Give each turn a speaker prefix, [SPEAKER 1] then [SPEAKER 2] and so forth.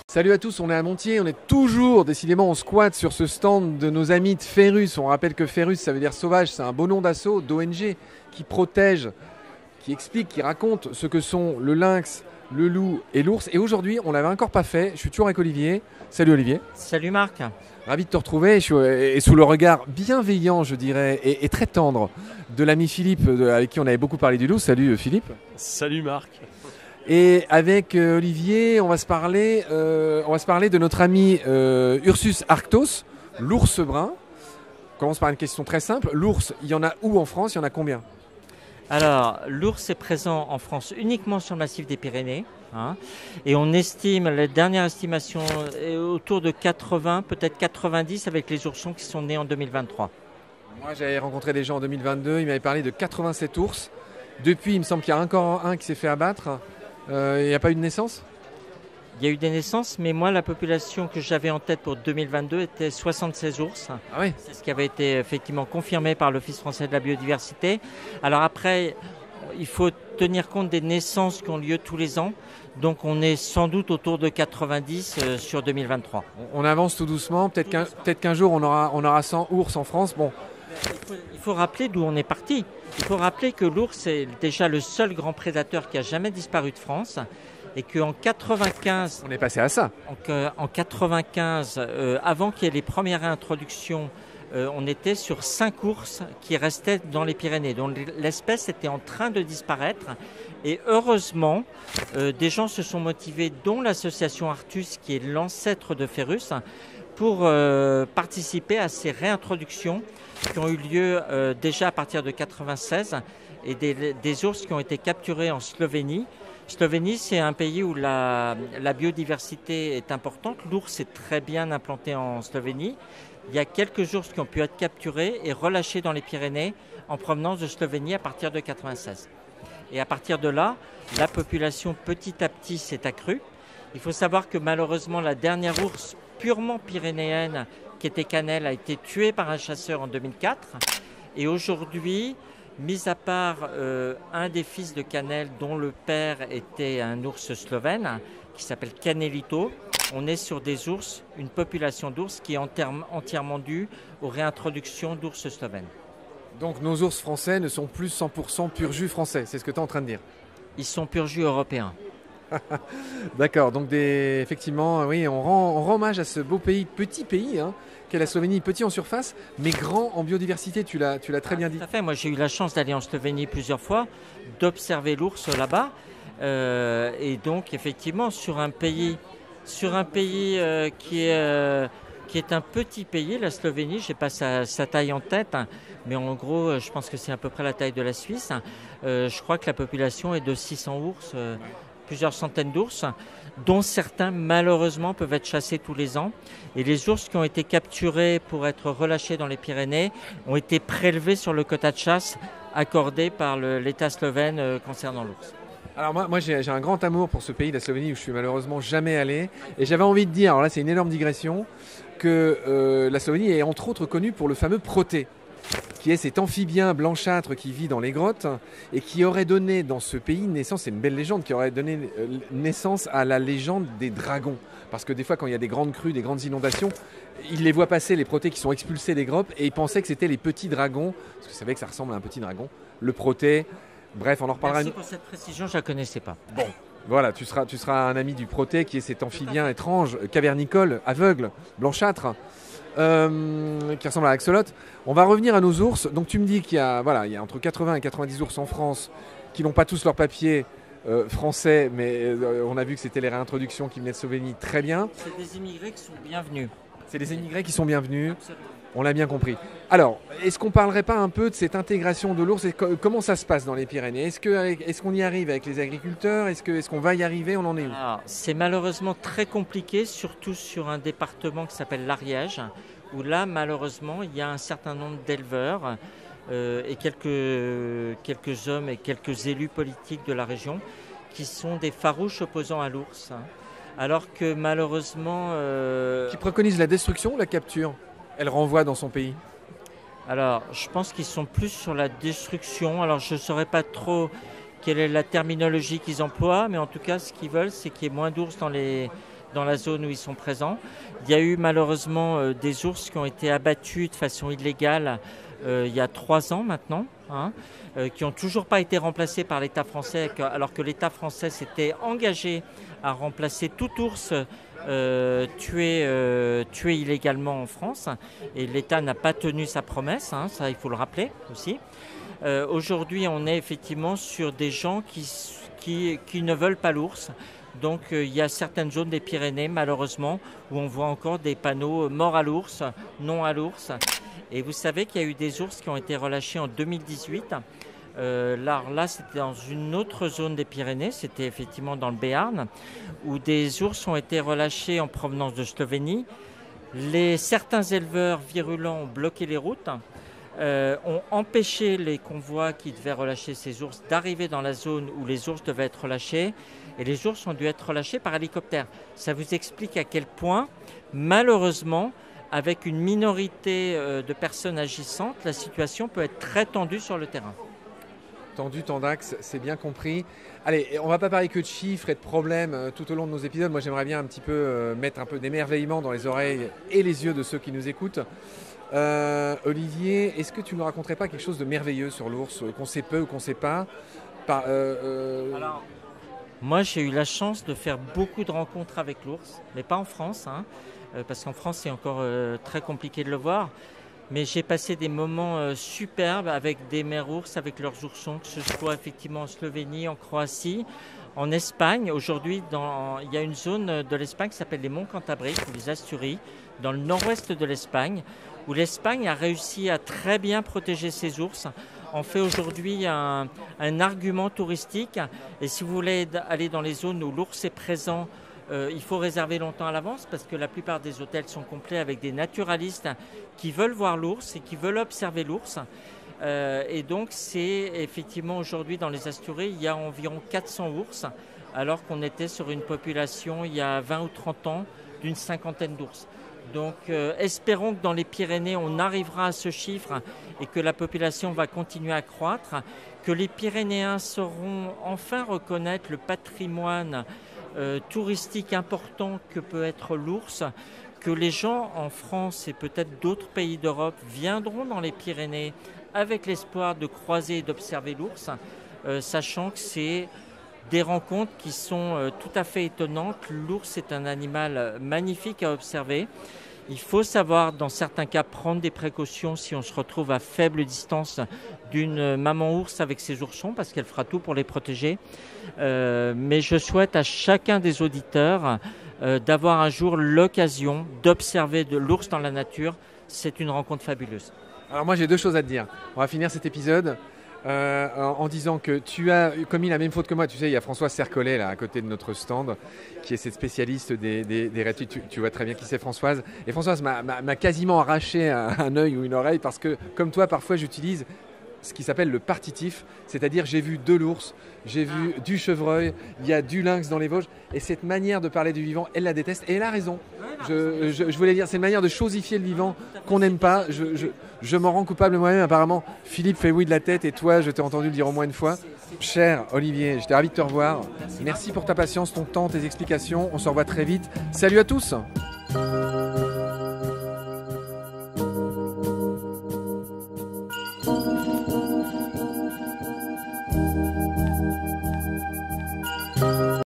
[SPEAKER 1] Salut à tous, on est à Montier, on est toujours, décidément, on squatte sur ce stand de nos amis de Ferus. On rappelle que Ferus, ça veut dire sauvage, c'est un beau nom d'assaut, d'ONG, qui protège, qui explique, qui raconte ce que sont le lynx, le loup et l'ours. Et aujourd'hui, on l'avait encore pas fait, je suis toujours avec Olivier. Salut Olivier.
[SPEAKER 2] Salut Marc.
[SPEAKER 1] Ravi de te retrouver, et sous le regard bienveillant, je dirais, et très tendre de l'ami Philippe, avec qui on avait beaucoup parlé du loup. Salut Philippe.
[SPEAKER 3] Salut Marc.
[SPEAKER 1] Et avec Olivier, on va se parler de notre ami Ursus arctos, l'ours brun. On commence par une question très simple. L'ours, il y en a où en France? Il y en a combien?
[SPEAKER 2] Alors, l'ours est présent en France uniquement sur le massif des Pyrénées. Et on estime, la dernière estimation est autour de 80, peut-être 90 avec les oursons qui sont nés en 2023.
[SPEAKER 1] Moi, j'avais rencontré des gens en 2022, ils m'avaient parlé de 87 ours. Depuis, il me semble qu'il y a encore un qui s'est fait abattre. Il n'y a pas eu de naissance?
[SPEAKER 2] Il y a eu des naissances, mais moi, la population que j'avais en tête pour 2022 était 76 ours.
[SPEAKER 1] Ah oui.
[SPEAKER 2] C'est ce qui avait été effectivement confirmé par l'Office français de la biodiversité. Alors après, il faut tenir compte des naissances qui ont lieu tous les ans. Donc on est sans doute autour de 90 sur 2023.
[SPEAKER 1] On avance tout doucement. Peut-être qu'un jour, on aura 100 ours en France. Bon.
[SPEAKER 2] Il faut rappeler d'où on est parti. Il faut rappeler que l'ours est déjà le seul grand prédateur qui a jamais disparu de France et qu'en 95...
[SPEAKER 1] On est passé à ça.
[SPEAKER 2] En 95, avant qu'il y ait les premières réintroductions, on était sur 5 ours qui restaient dans les Pyrénées. Donc l'espèce était en train de disparaître. Et heureusement, des gens se sont motivés, dont l'association Artus, qui est l'ancêtre de Ferus, pour participer à ces réintroductions qui ont eu lieu déjà à partir de 96 et des ours qui ont été capturés en Slovénie. Slovénie, c'est un pays où la biodiversité est importante. L'ours est très bien implanté en Slovénie. Il y a quelques ours qui ont pu être capturés et relâchés dans les Pyrénées en provenance de Slovénie à partir de 96. Et à partir de là, la population petit à petit s'est accrue. Il faut savoir que malheureusement, la dernière ours purement pyrénéenne, qui était Canel, a été tuée par un chasseur en 2004. Et aujourd'hui, mis à part un des fils de Canel, dont le père était un ours slovène, qui s'appelle Canelito, on est sur des ours, une population d'ours qui est entièrement due aux réintroductions d'ours slovènes.
[SPEAKER 1] Donc nos ours français ne sont plus 100% pur jus français, c'est ce que tu es en train de dire?
[SPEAKER 2] Ils sont pur jus européens.
[SPEAKER 1] D'accord, donc effectivement, oui, on rend hommage à ce beau pays, petit pays, qu'est la Slovénie, petit en surface, mais grand en biodiversité, tu l'as très bien dit.
[SPEAKER 2] Tout à fait, moi j'ai eu la chance d'aller en Slovénie plusieurs fois, d'observer l'ours là-bas, et donc effectivement sur un pays qui est un petit pays, la Slovénie, je n'ai pas sa taille en tête, mais en gros je pense que c'est à peu près la taille de la Suisse. Je crois que la population est de 600 ours, plusieurs centaines d'ours, dont certains malheureusement peuvent être chassés tous les ans. Et les ours qui ont été capturés pour être relâchés dans les Pyrénées ont été prélevés sur le quota de chasse accordé par l'État slovène concernant l'ours.
[SPEAKER 1] Alors moi j'ai un grand amour pour ce pays, la Slovénie, où je suis malheureusement jamais allé. Et j'avais envie de dire, alors là c'est une énorme digression, que la Slovénie est entre autres connue pour le fameux proté, qui est cet amphibien blanchâtre qui vit dans les grottes et qui aurait donné dans ce pays naissance, c'est une belle légende, qui aurait donné naissance à la légende des dragons. Parce que des fois, quand il y a des grandes crues, des grandes inondations, ils les voient passer, les protés qui sont expulsés des grottes, et ils pensaient que c'était les petits dragons, parce qu'ils savaient que ça ressemble à un petit dragon, le proté. Bref, on en reparlera.
[SPEAKER 2] Merci pour cette précision, je ne la connaissais pas.
[SPEAKER 1] Bon, voilà, tu seras un ami du proté, qui est cet amphibien étrange, cavernicole, aveugle, blanchâtre, qui ressemble à l'axolote. On va revenir à nos ours. Donc tu me dis qu'il y a entre 80 et 90 ours en France qui n'ont pas tous leurs papiers français, mais on a vu que c'était les réintroductions qui venaient de Slovénie, très bien.
[SPEAKER 2] C'est des immigrés qui sont bienvenus.
[SPEAKER 1] C'est des immigrés qui sont bienvenus.
[SPEAKER 2] Absolument.
[SPEAKER 1] On l'a bien compris. Alors, est-ce qu'on ne parlerait pas un peu de cette intégration de l'ours et comment ça se passe dans les Pyrénées? Est-ce qu'on y arrive avec les agriculteurs? Est-ce qu'on va y arriver? On en est où?
[SPEAKER 2] C'est malheureusement très compliqué, surtout sur un département qui s'appelle l'Ariège, où là, malheureusement, il y a un certain nombre d'éleveurs et quelques hommes et quelques élus politiques de la région qui sont des farouches opposants à l'ours. Alors que malheureusement...
[SPEAKER 1] Qui préconisent la destruction ou la capture? Elle renvoie dans son pays?
[SPEAKER 2] Alors, je pense qu'ils sont plus sur la destruction. Alors, je ne saurais pas trop quelle est la terminologie qu'ils emploient, mais en tout cas, ce qu'ils veulent, c'est qu'il y ait moins d'ours dans dans la zone où ils sont présents. Il y a eu malheureusement des ours qui ont été abattus de façon illégale il y a 3 ans maintenant, hein, qui n'ont toujours pas été remplacés par l'État français, alors que l'État français s'était engagé à remplacer tout ours tué illégalement en France. Et l'État n'a pas tenu sa promesse, hein, ça il faut le rappeler aussi. Aujourd'hui, on est effectivement sur des gens qui ne veulent pas l'ours. Donc il y a certaines zones des Pyrénées, malheureusement, où on voit encore des panneaux « mort à l'ours »,« non à l'ours ». Et vous savez qu'il y a eu des ours qui ont été relâchés en 2018. Là, c'était dans une autre zone des Pyrénées, c'était effectivement dans le Béarn, où des ours ont été relâchés en provenance de Slovénie. Certains éleveurs virulents ont bloqué les routes, ont empêché les convois qui devaient relâcher ces ours d'arriver dans la zone où les ours devaient être relâchés. Et les ours ont dû être relâchés par hélicoptère. Ça vous explique à quel point, malheureusement, avec une minorité de personnes agissantes, la situation peut être très tendue sur le terrain.
[SPEAKER 1] Tendu, tendax, c'est bien compris. Allez, on va pas parler que de chiffres et de problèmes tout au long de nos épisodes. Moi, j'aimerais bien un petit peu mettre un peu d'émerveillement dans les oreilles et les yeux de ceux qui nous écoutent. Olivier, est-ce que tu ne nous raconterais pas quelque chose de merveilleux sur l'ours, qu'on sait peu ou qu'on ne sait pas
[SPEAKER 2] Alors, moi, j'ai eu la chance de faire beaucoup de rencontres avec l'ours, mais pas en France, hein, parce qu'en France, c'est encore très compliqué de le voir. Mais j'ai passé des moments superbes avec des mères ours, avec leurs oursons, que ce soit effectivement en Slovénie, en Croatie, en Espagne. Aujourd'hui, il y a une zone de l'Espagne qui s'appelle les Monts Cantabriques, ou les Asturies, dans le nord-ouest de l'Espagne, où l'Espagne a réussi à très bien protéger ses ours. On fait aujourd'hui un argument touristique. Et si vous voulez aller dans les zones où l'ours est présent, il faut réserver longtemps à l'avance parce que la plupart des hôtels sont complets avec des naturalistes qui veulent voir l'ours et qui veulent observer l'ours. Et donc, c'est effectivement aujourd'hui dans les Asturies, il y a environ 400 ours, alors qu'on était sur une population il y a 20 ou 30 ans d'une 50aine d'ours. Donc, espérons que dans les Pyrénées, on arrivera à ce chiffre et que la population va continuer à croître, que les Pyrénéens sauront enfin reconnaître le patrimoine touristique important que peut être l'ours, que les gens en France et peut-être d'autres pays d'Europe viendront dans les Pyrénées avec l'espoir de croiser et d'observer l'ours, sachant que c'est des rencontres qui sont tout à fait étonnantes. L'ours est un animal magnifique à observer. Il faut savoir, dans certains cas, prendre des précautions si on se retrouve à faible distance d'une maman ours avec ses oursons, parce qu'elle fera tout pour les protéger. Mais je souhaite à chacun des auditeurs d'avoir un jour l'occasion d'observer de l'ours dans la nature. C'est une rencontre fabuleuse.
[SPEAKER 1] Alors moi, j'ai 2 choses à te dire. On va finir cet épisode en disant que tu as commis la même faute que moi. Tu sais, il y a Françoise Sercollet là à côté de notre stand, qui est cette spécialiste des reptiles. Tu vois très bien qui c'est, Françoise. Et Françoise m'a quasiment arraché un œil ou une oreille parce que, comme toi, parfois j'utilise ce qui s'appelle le partitif, c'est-à-dire j'ai vu de l'ours, j'ai vu du chevreuil, il y a du lynx dans les Vosges, et cette manière de parler du vivant, elle la déteste, et elle a raison. Je voulais dire, c'est une manière de chosifier le vivant qu'on n'aime pas. Je m'en rends coupable moi-même, apparemment. Philippe fait oui de la tête, et toi, je t'ai entendu le dire au moins une fois. Cher Olivier, j'étais ravi de te revoir. Merci pour ta patience, ton temps, tes explications. On se revoit très vite. Salut à tous.